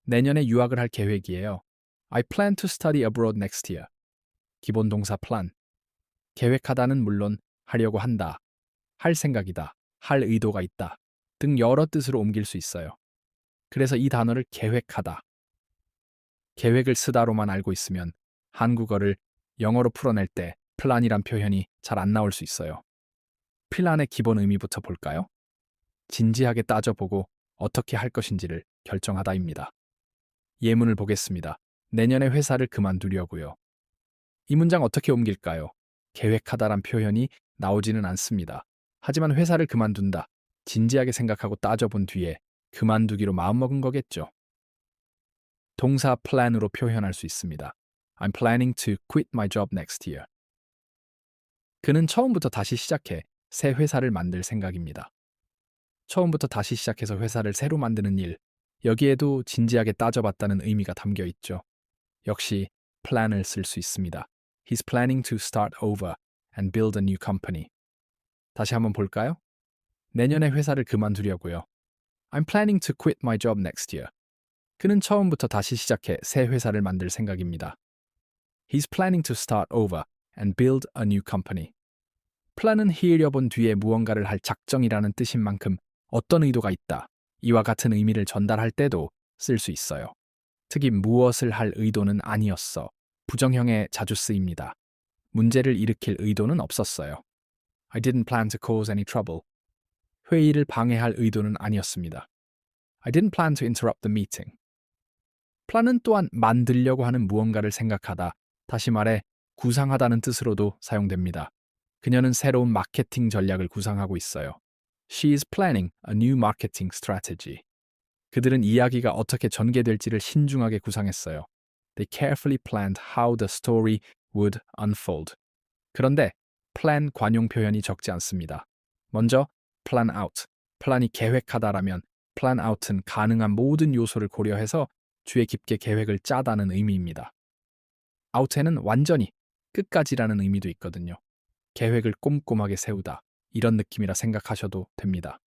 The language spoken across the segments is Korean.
내년에 유학을 할 계획이에요. I plan to study abroad next year. 기본 동사 plan. 계획하다는 물론 하려고 한다, 할 생각이다, 할 의도가 있다 등 여러 뜻으로 옮길 수 있어요. 그래서 이 단어를 계획하다, 계획을 쓰다로만 알고 있으면 한국어를 영어로 풀어낼 때 플란이란 표현이 잘 안 나올 수 있어요. 플란의 기본 의미부터 볼까요? 진지하게 따져보고 어떻게 할 것인지를 결정하다입니다. 예문을 보겠습니다. 내년에 회사를 그만두려고요. 이 문장 어떻게 옮길까요? 계획하다란 표현이 나오지는 않습니다. 하지만 회사를 그만둔다, 진지하게 생각하고 따져본 뒤에 그만두기로 마음먹은 거겠죠. 동사 plan으로 표현할 수 있습니다. I'm planning to quit my job next year. 그는 처음부터 다시 시작해 새 회사를 만들 생각입니다. 처음부터 다시 시작해서 회사를 새로 만드는 일, 여기에도 진지하게 따져봤다는 의미가 담겨 있죠. 역시 plan을 쓸 수 있습니다. He's planning to start over and build a new company. 다시 한번 볼까요? 내년에 회사를 그만두려고요. I'm planning to quit my job next year. 그는 처음부터 다시 시작해 새 회사를 만들 생각입니다. He's planning to start over and build a new company. 플랜은 히을려본 뒤에 무언가를 할 작정이라는 뜻인 만큼 어떤 의도가 있다, 이와 같은 의미를 전달할 때도 쓸 수 있어요. 특히 무엇을 할 의도는 아니었어, 부정형에 자주 쓰입니다. 문제를 일으킬 의도는 없었어요. I didn't plan to cause any trouble. 회의를 방해할 의도는 아니었습니다. I didn't plan to interrupt the meeting. 플랜은 또한 만들려고 하는 무언가를 생각하다, 다시 말해 구상하다는 뜻으로도 사용됩니다. 그녀는 새로운 마케팅 전략을 구상하고 있어요. She is planning a new marketing strategy. 그들은 이야기가 어떻게 전개될지를 신중하게 구상했어요. They carefully planned how the story would unfold. 그런데 plan 관용 표현이 적지 않습니다. 먼저 plan out, 플랜이 계획하다라면 plan out은 가능한 모든 요소를 고려해서 주의 깊게 계획을 짜다는 의미입니다. out에는 완전히, 끝까지라는 의미도 있거든요. 계획을 꼼꼼하게 세우다, 이런 느낌이라 생각하셔도 됩니다.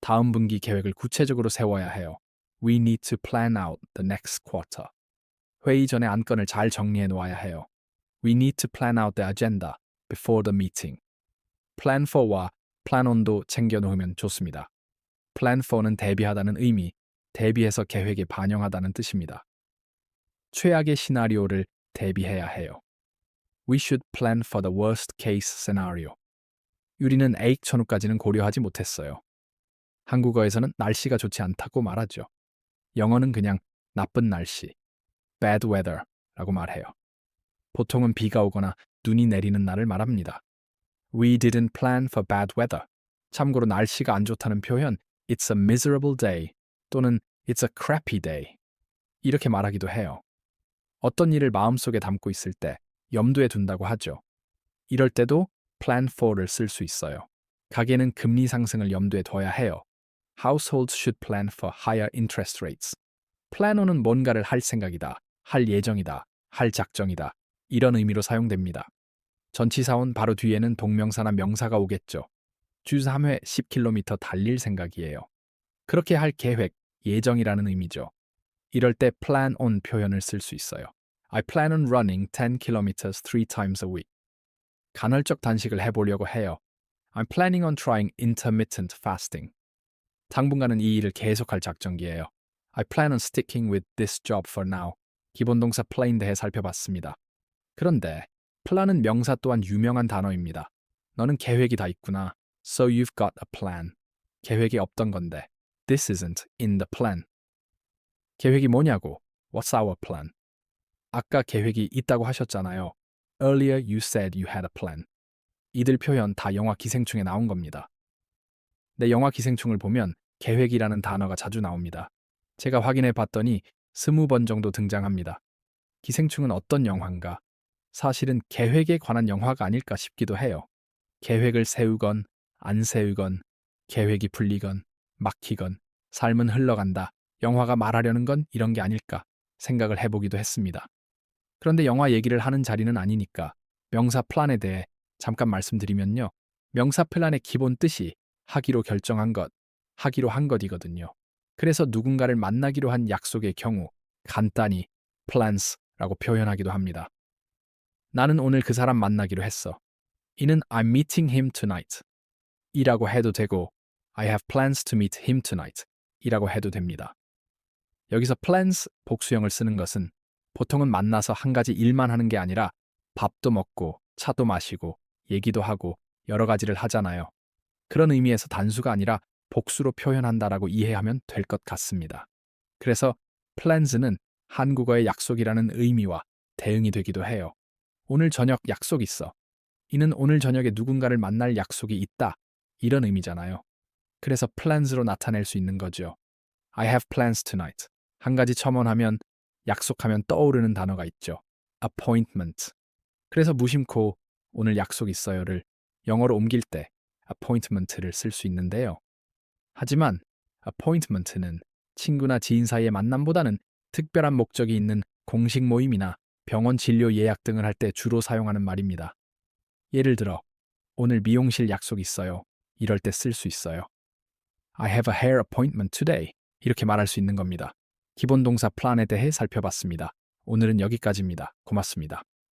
다음 분기 계획을 구체적으로 세워야 해요. We need to plan out the next quarter. 회의 전에 안건을 잘 정리해 놓아야 해요. We need to plan out the agenda before the meeting. Plan for와 plan on도 챙겨 놓으면 좋습니다. Plan for는 대비하다는 의미, 대비해서 계획에 반영하다는 뜻입니다. 최악의 시나리오를 대비해야 해요. We should plan for the worst case scenario. 유리는 에익 천후까지는 고려하지 못했어요. 한국어에서는 날씨가 좋지 않다고 말하죠. 영어는 그냥 나쁜 날씨, bad weather라고 말해요. 보통은 비가 오거나 눈이 내리는 날을 말합니다. We didn't plan for bad weather. 참고로 날씨가 안 좋다는 표현 It's a miserable day 또는 It's a crappy day 이렇게 말하기도 해요. 어떤 일을 마음속에 담고 있을 때 염두에 둔다고 하죠. 이럴 때도 plan for를 쓸 수 있어요. 가계는 금리 상승을 염두에 둬야 해요. Households should plan for higher interest rates. plan on은 뭔가를 할 생각이다, 할 예정이다, 할 작정이다, 이런 의미로 사용됩니다. 전치사원 바로 뒤에는 동명사나 명사가 오겠죠. 주 3회 10km 달릴 생각이에요. 그렇게 할 계획, 예정이라는 의미죠. 이럴 때 plan on 표현을 쓸 수 있어요. I plan on running 10 kilometers 3 times a week. 간헐적 단식을 해보려고 해요. I'm planning on trying intermittent fasting. 당분간은 이 일을 계속할 작정기예요. I plan on sticking with this job for now. 기본 동사 plain 대해 살펴봤습니다. 그런데 plan은 명사 또한 유명한 단어입니다. 너는 계획이 다 있구나. So you've got a plan. 계획이 없던 건데. This isn't in the plan. 계획이 뭐냐고? What's our plan? 아까 계획이 있다고 하셨잖아요. Earlier you said you had a plan. 이들 표현 다 영화 기생충에 나온 겁니다. 내 영화 기생충을 보면 계획이라는 단어가 자주 나옵니다. 제가 확인해 봤더니 20번 정도 등장합니다. 기생충은 어떤 영화인가? 사실은 계획에 관한 영화가 아닐까 싶기도 해요. 계획을 세우건 안 세우건 계획이 풀리건 막히건 삶은 흘러간다. 영화가 말하려는 건 이런 게 아닐까 생각을 해보기도 했습니다. 그런데 영화 얘기를 하는 자리는 아니니까 명사 플랜에 대해 잠깐 말씀드리면요. 명사 플랜의 기본 뜻이 하기로 결정한 것, 하기로 한 것이거든요. 그래서 누군가를 만나기로 한 약속의 경우 간단히 plans라고 표현하기도 합니다. 나는 오늘 그 사람 만나기로 했어. 이는 I'm meeting him tonight 이라고 해도 되고 I have plans to meet him tonight 이라고 해도 됩니다. 여기서 plans 복수형을 쓰는 것은 보통은 만나서 한 가지 일만 하는 게 아니라 밥도 먹고 차도 마시고 얘기도 하고 여러 가지를 하잖아요. 그런 의미에서 단수가 아니라 복수로 표현한다라고 이해하면 될 것 같습니다. 그래서 plans는 한국어의 약속이라는 의미와 대응이 되기도 해요. 오늘 저녁 약속 있어. 이는 오늘 저녁에 누군가를 만날 약속이 있다. 이런 의미잖아요. 그래서 plans로 나타낼 수 있는 거죠. I have plans tonight. 한 가지 첨언하면 약속하면 떠오르는 단어가 있죠. appointment. 그래서 무심코 오늘 약속 있어요를 영어로 옮길 때 appointment를 쓸 수 있는데요. 하지만 appointment는 친구나 지인 사이의 만남보다는 특별한 목적이 있는 공식 모임이나 병원 진료 예약 등을 할 때 주로 사용하는 말입니다. 예를 들어 오늘 미용실 약속 있어요. 이럴 때 쓸 수 있어요. I have a hair appointment today. 이렇게 말할 수 있는 겁니다. 기본 동사 plan에 대해 살펴봤습니다. 오늘은 여기까지입니다. 고맙습니다.